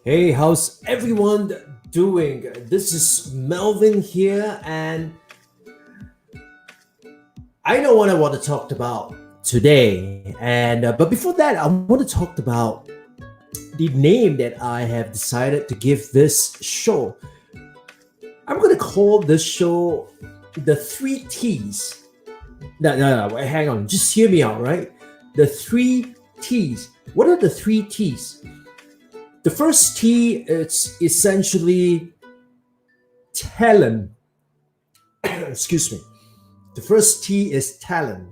Hey, how's everyone doing? This is Melvin here, and I know what I want to talk about today. And but before that, I want to talk about the name that I have decided to give this show. I'm going to call this show the Three T's. No, wait, hang on, just hear me out, right? The Three T's. What are the three T's? The first T is essentially talent. Excuse me. The first T is talent.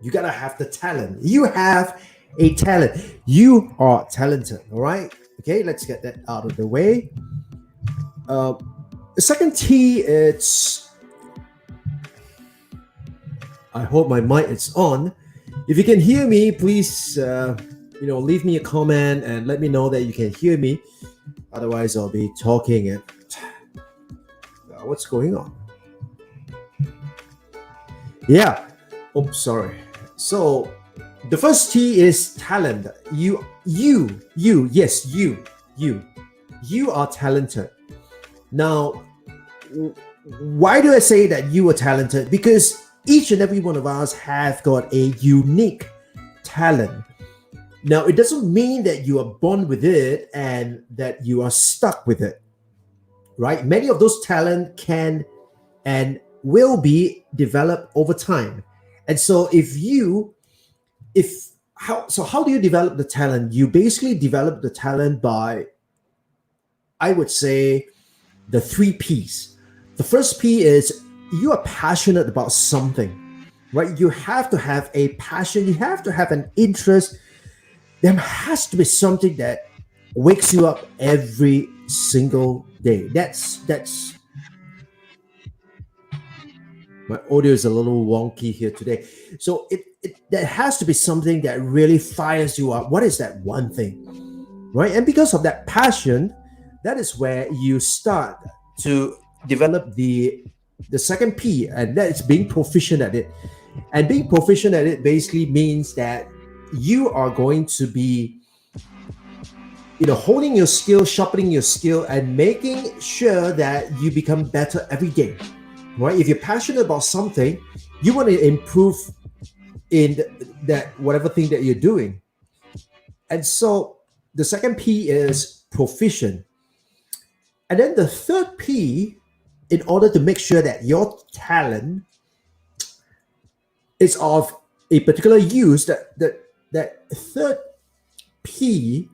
You gotta have the talent. You have a talent. You are talented. All right. Okay. Let's get that out of the way. Uh, the second T is. I hope my mic is on. If you can hear me, please, leave me a comment and let me know that you can hear me. Otherwise, I'll be talking and what's going on? Yeah. Oh, sorry. So the first T is talent. Yes, you are talented. Now, why do I say that you are talented? Because each and every one of us have got a unique talent. Now, it doesn't mean that you are born with it and that you are stuck with it, right? Many of those talent can and will be developed over time. And so how do you develop the talent? You basically develop the talent by, I would say, the three P's. The first P is you are passionate about something, right? You have to have a passion, you have to have an interest. There has to be something that wakes you up every single day. That's my audio is a little wonky here today. So there has to be something that really fires you up. What is that one thing? Right? And because of that passion, that is where you start to develop the second P, and that is being proficient at it. And being proficient at it basically means that you are going to be honing your skill, sharpening your skill, and making sure that you become better every day, right? If you're passionate about something, you want to improve in that whatever thing that you're doing. And so the second P is proficient. And then the third P, in order to make sure that your talent is of a particular use, that third P,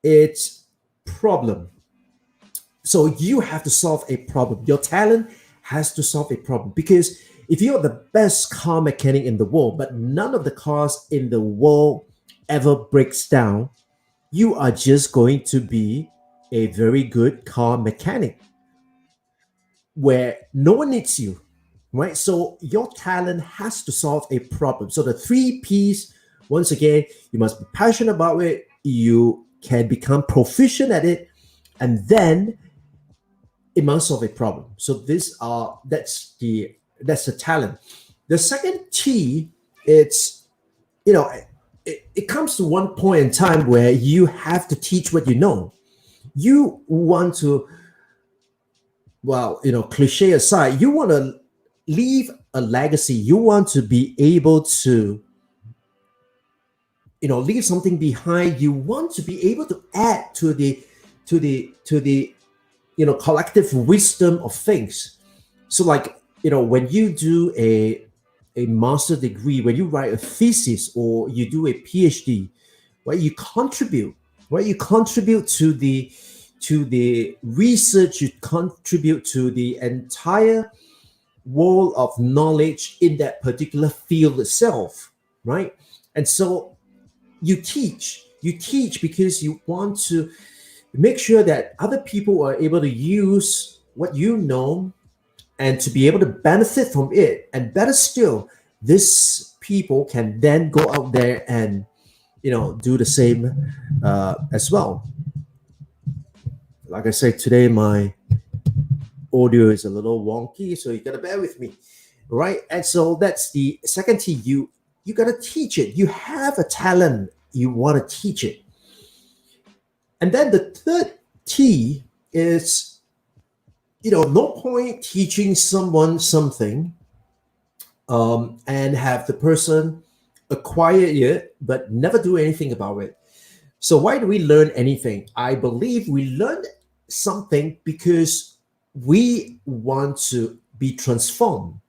it's problem. So you have to solve a problem. Your talent has to solve a problem, because if you're the best car mechanic in the world, but none of the cars in the world ever breaks down, you are just going to be a very good car mechanic where no one needs you, right? So your talent has to solve a problem. So the three P's, once again, you must be passionate about it, you can become proficient at it, and then it must solve a problem. So that's the talent. The second T, it's it comes to one point in time where you have to teach what you know. You want to, cliche aside, you want to leave a legacy. You want to be able to leave something behind. You want to be able to add to the collective wisdom of things. So like when you do a master degree, when you write a thesis or you do a PhD, right, you contribute to the research, you contribute to the entire world of knowledge in that particular field itself, right? And so you teach because you want to make sure that other people are able to use what you know and to be able to benefit from it. And better still, these people can then go out there and do the same as well. Like I said, today my audio is a little wonky, so you gotta bear with me, right? And so that's the second T. You gotta teach it. You have a talent, you want to teach it. And then the third T is, no point teaching someone something and have the person acquire it but never do anything about it. So why do we learn anything? I believe we learn something because we want to be transformed.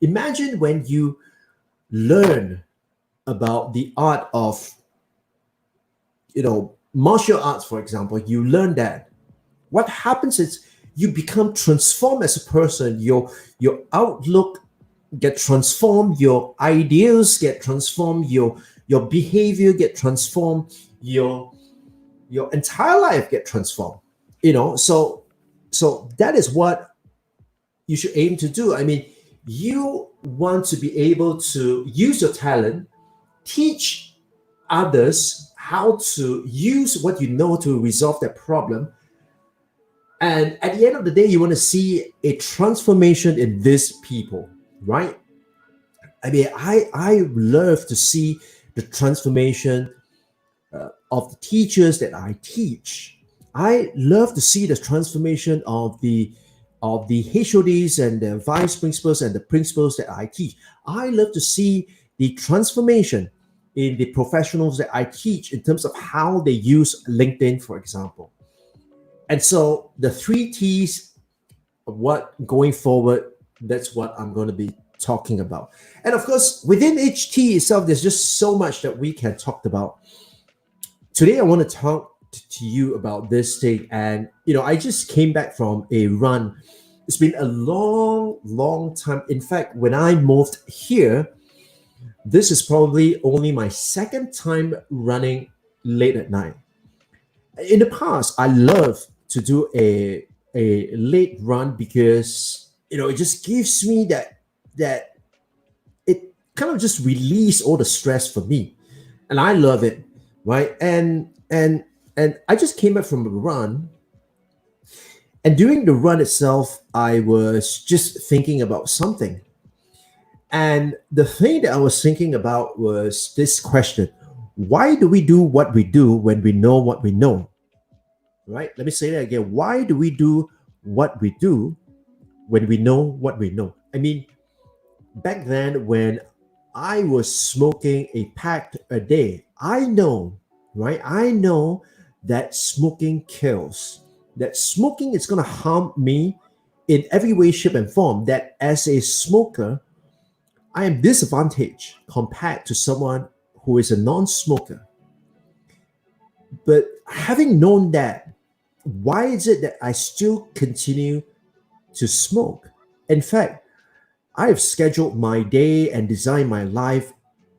Imagine when you learn about the art of, martial arts, for example, you learn that. What happens is you become transformed as a person. Your outlook get transformed, your ideas get transformed, your behavior get transformed, your entire life get transformed. So that is what you should aim to do. I mean, you want to be able to use your talent, teach others how to use what you know to resolve that problem. And at the end of the day, you want to see a transformation in these people, right? I mean, I love to see the transformation of the teachers that I teach. I love to see the transformation of the HODs and the vice principals and the principals that I teach. I love to see the transformation in the professionals that I teach in terms of how they use LinkedIn, for example. And so the three T's, what going forward, that's what I'm going to be talking about. And of course, within each T itself, there's just so much that we can talk about. Today, I want to talk to you about this thing. And, I just came back from a run. It's been a long, long time. In fact, when I moved here, this is probably only my second time running late at night. In the past, I love to do a late run because it just gives me that it kind of just release all the stress for me, and I love it, right? And I just came back from a run, and during the run itself, I was just thinking about something, and the thing that I was thinking about was this question: why do we do what we do when we know what we know? Right? Let me say that again. Why do we do what we do when we know what we know? I mean, back then when I was smoking a pack a day, I know, right? I know that smoking kills, that smoking is going to harm me in every way, shape, and form, that as a smoker, I am disadvantaged compared to someone who is a non smoker. But having known that, why is it that I still continue to smoke? In fact, I have scheduled my day and designed my life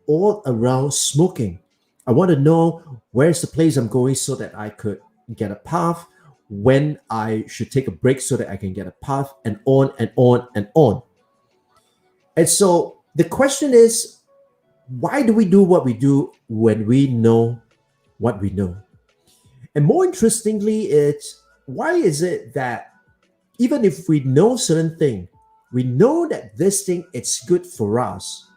all around smoking. I want to know where's the place I'm going so that I could get a path, when I should take a break so that I can get a path, and on and on and on. And so the question is, why do we do what we do when we know what we know? And more interestingly, it's why is it that even if we know certain thing, we know that this thing it's good for us,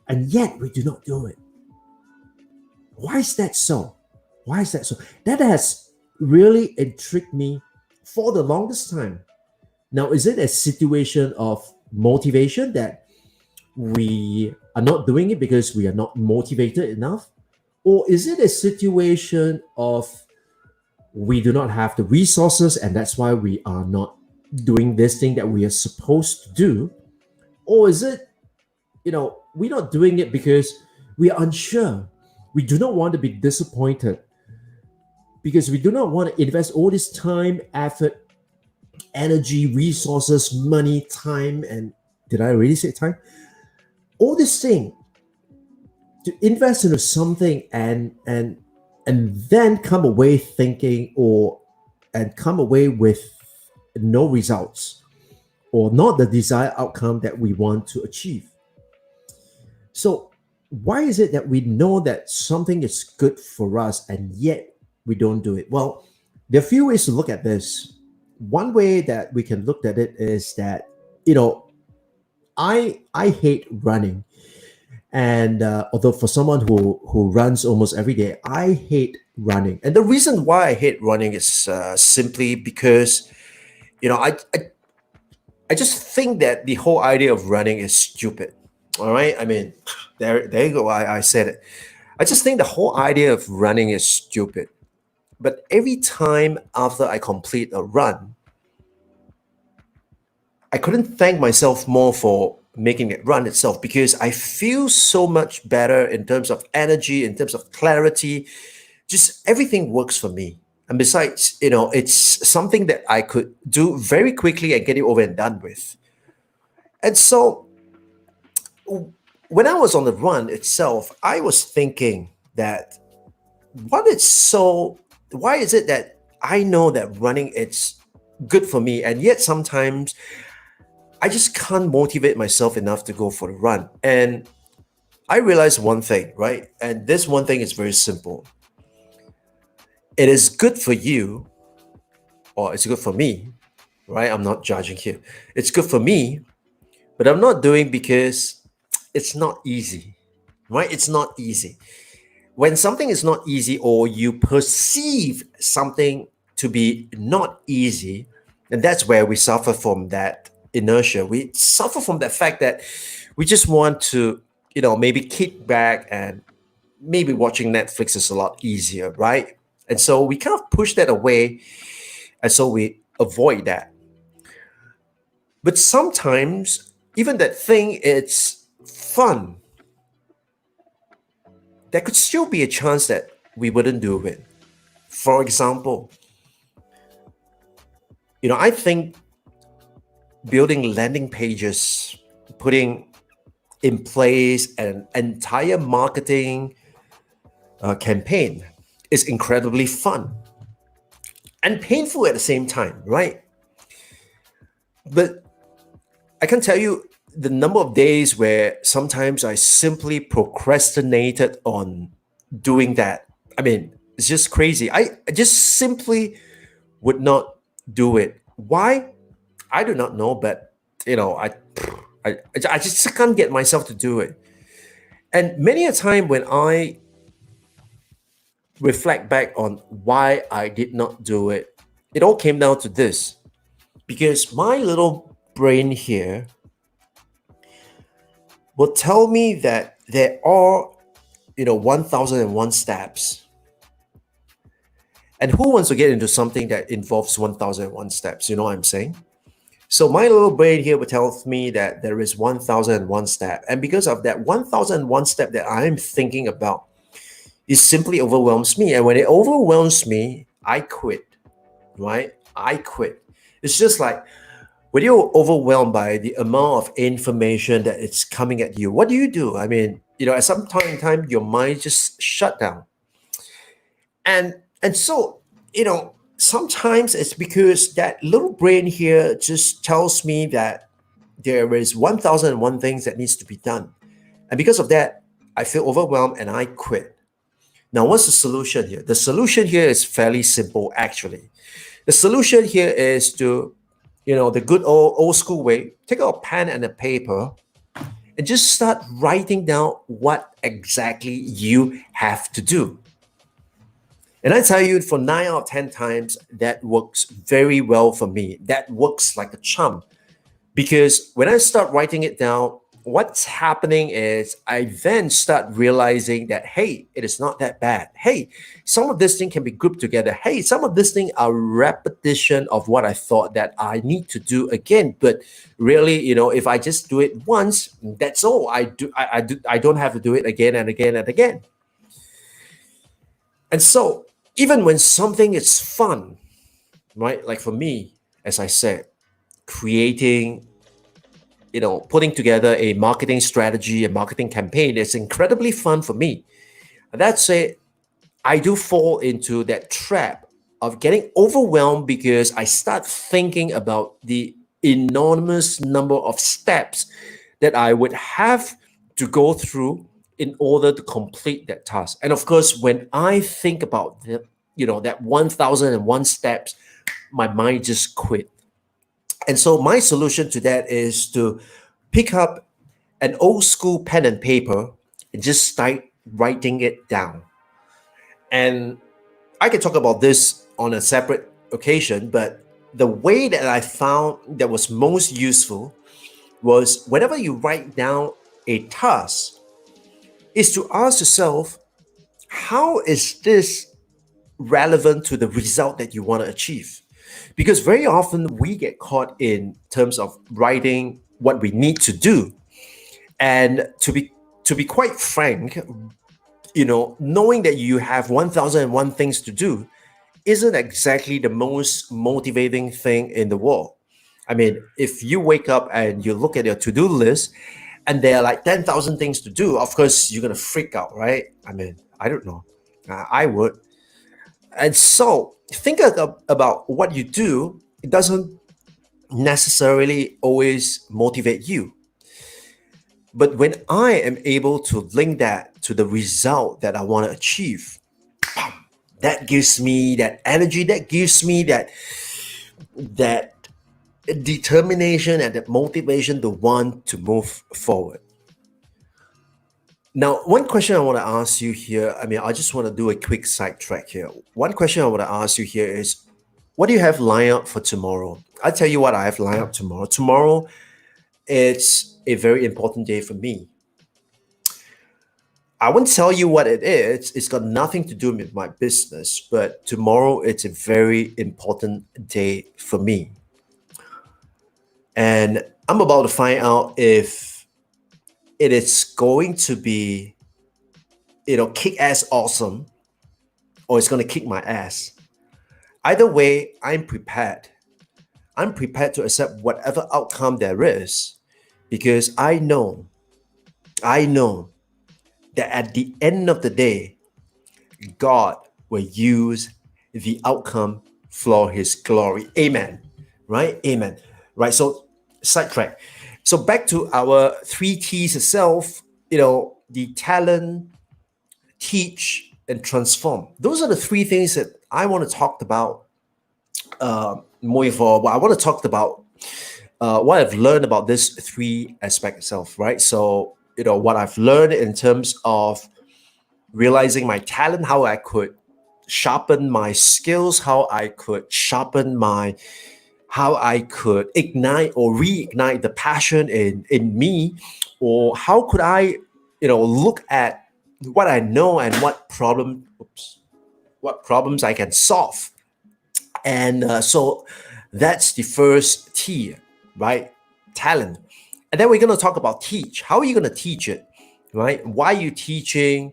and yet we do not do it. Why is that so? Why is that so? That has really intrigued me for the longest time. Now, is it a situation of motivation that we are not doing it because we are not motivated enough? Or is it a situation of we do not have the resources and that's why we are not doing this thing that we are supposed to do? Or is it, we're not doing it because we are unsure? We do not want to be disappointed because we do not want to invest all this time, effort, energy, resources, money, time, and did I already say time? All this thing to invest into something and then come away thinking and come away with no results or not the desired outcome that we want to achieve. So why is it that we know that something is good for us and yet we don't do it? Well, there are a few ways to look at this. One way that we can look at it is that, I hate running. And although for someone who runs almost every day, I hate running. And the reason why I hate running is simply because you know I just think that the whole idea of running is stupid. All right, I mean, there you go. I said it. I just think the whole idea of running is stupid. But every time after I complete a run, I couldn't thank myself more for making it run itself because I feel so much better in terms of energy, in terms of clarity. Just everything works for me. And besides, it's something that I could do very quickly and get it over and done with. And so when I was on the run itself, I was thinking that what is so why is it that I know that running it's good for me and yet sometimes I just can't motivate myself enough to go for the run. And I realized one thing, right? And this one thing is very simple. It is good for you, or it's good for me, right? I'm not judging here. It's good for me, but I'm not doing because it's not easy, right? It's not easy. When something is not easy or you perceive something to be not easy, and that's where we suffer from that inertia. We suffer from the fact that we just want to, maybe kick back and maybe watching Netflix is a lot easier, right? And so we kind of push that away, and so we avoid that. But sometimes, even that thing, it's fun. There could still be a chance that we wouldn't do it. For example, I think building landing pages, putting in place an entire marketing campaign is incredibly fun and painful at the same time, right? But I can tell you the number of days where sometimes I simply procrastinated on doing that. I mean, it's just crazy. I just simply would not do it. Why? I do not know, but I just can't get myself to do it. And many a time when I reflect back on why I did not do it, it all came down to this. Because my little brain here will tell me that there are, 1001 steps. And who wants to get into something that involves 1001 steps? You know what I'm saying? So my little brain here would tell me that there is 1001 step. And because of that 1001 step that I'm thinking about, it simply overwhelms me. And when it overwhelms me, I quit, right? I quit. It's just like when you're overwhelmed by the amount of information that it's coming at you, what do? I mean, at some time in time, your mind just shut down. And so, sometimes it's because that little brain here just tells me that there is 1001 things that needs to be done. And because of that, I feel overwhelmed and I quit. Now, what's the solution here? The solution here is fairly simple, actually. The solution here is to, the good old school way, take out a pen and a paper and just start writing down what exactly you have to do. And I tell you, for 9 out of 10 times, that works very well for me. That works like a charm. Because when I start writing it down, what's happening is I then start realizing that, hey, it is not that bad. Hey, some of this thing can be grouped together. Hey, some of this thing are repetition of what I thought that I need to do again. But really, if I just do it once, that's all I do. I don't have to do it again and again and again. And so even when something is fun, right? Like for me, as I said, creating, putting together a marketing strategy, a marketing campaign is incredibly fun for me. That said, I do fall into that trap of getting overwhelmed because I start thinking about the enormous number of steps that I would have to go through in order to complete that task. And of course, when I think about that 1001 steps, my mind just quit. And so my solution to that is to pick up an old school pen and paper and just start writing it down. And I can talk about this on a separate occasion, but the way that I found that was most useful was whenever you write down a task, is to ask yourself, how is this relevant to the result that you want to achieve? Because very often we get caught in terms of writing what we need to do. And to be quite frank, knowing that you have 1001 things to do isn't exactly the most motivating thing in the world. I mean, if you wake up and you look at your to-do list and there are like 10,000 things to do, of course you're going to freak out, right? I mean, I don't know. I would. And so think about what you do. It doesn't necessarily always motivate you. But when I am able to link that to the result that I want to achieve, that gives me that energy, that gives me that determination and that motivation to want to move forward. Now, one question I want to ask you here, I mean, I just want to do a quick sidetrack here. One question I want to ask you here is, what do you have lined up for tomorrow? I'll tell you what I have lined up tomorrow. Tomorrow, it's a very important day for me. I won't tell you what it is. It's got nothing to do with my business, but tomorrow it's a very important day for me. And I'm about to find out if it is going to be, kick ass awesome, or it's going to kick my ass. Either way, I'm prepared. I'm prepared to accept whatever outcome there is, because I know that at the end of the day, God will use the outcome for his glory. Amen. Right? Amen. Right. So sidetrack. So back to our 3T's itself, the talent, teach, and transform. Those are the three things that I want to talk about more for. Well, I want to talk about what I've learned about this three aspect itself, right? So, what I've learned in terms of realizing my talent, how I could sharpen my skills, how I could ignite or reignite the passion in me, or how could I, look at what I know and what problems I can solve. And so that's the first T, right? Talent. And then we're going to talk about teach. How are you going to teach it, right? Why are you teaching?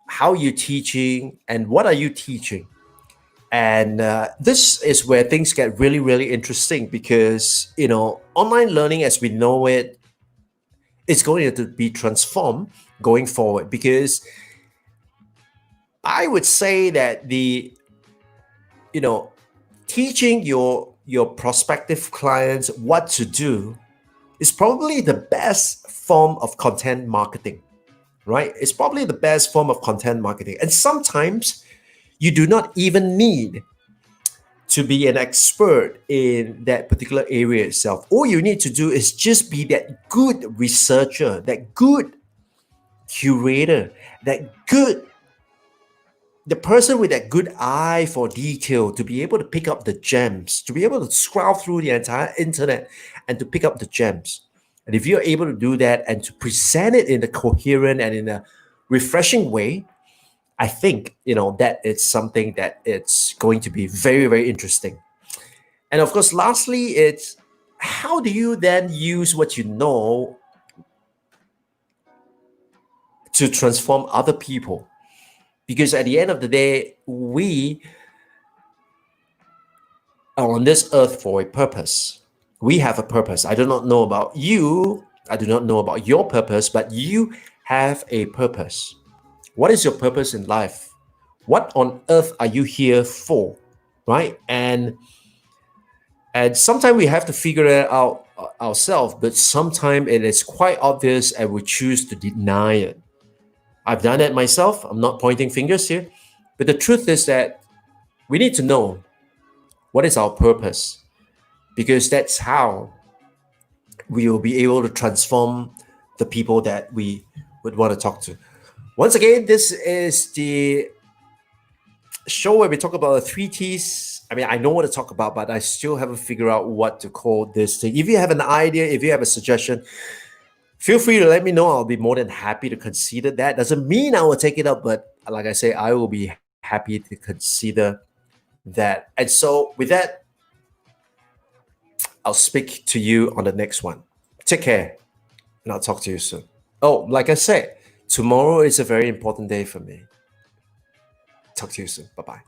How are you teaching? And what are you teaching? And this is where things get really, really interesting, because, online learning as we know it is going to be transformed going forward. Because I would say that teaching your prospective clients what to do is probably the best form of content marketing, right? It's probably the best form of content marketing. And sometimes you do not even need to be an expert in that particular area itself. All you need to do is just be that good researcher, that good curator, the person with that good eye for detail, to be able to pick up the gems, to be able to scroll through the entire internet and to pick up the gems. And if you're able to do that and to present it in a coherent and in a refreshing way, I think, that it's something that it's going to be very, very interesting. And of course, lastly, it's how do you then use what you know to transform other people? Because at the end of the day, we are on this earth for a purpose. We have a purpose. I do not know about you. I do not know about your purpose, but you have a purpose. What is your purpose in life? What on earth are you here for? Right? And sometimes we have to figure it out ourselves, but sometimes it is quite obvious and we choose to deny it. I've done it myself. I'm not pointing fingers here. But the truth is that we need to know what is our purpose, because that's how we will be able to transform the people that we would want to talk to. Once again, this is the show where we talk about the three T's. I mean, I know what to talk about, but I still haven't figured out what to call this thing. If you have an idea, if you have a suggestion, feel free to let me know. I'll be more than happy to consider that. Doesn't mean I will take it up, but like I say, I will be happy to consider that. And so, with that, I'll speak to you on the next one. Take care, and I'll talk to you soon. Oh, like I said, tomorrow is a very important day for me. Talk to you soon. Bye bye.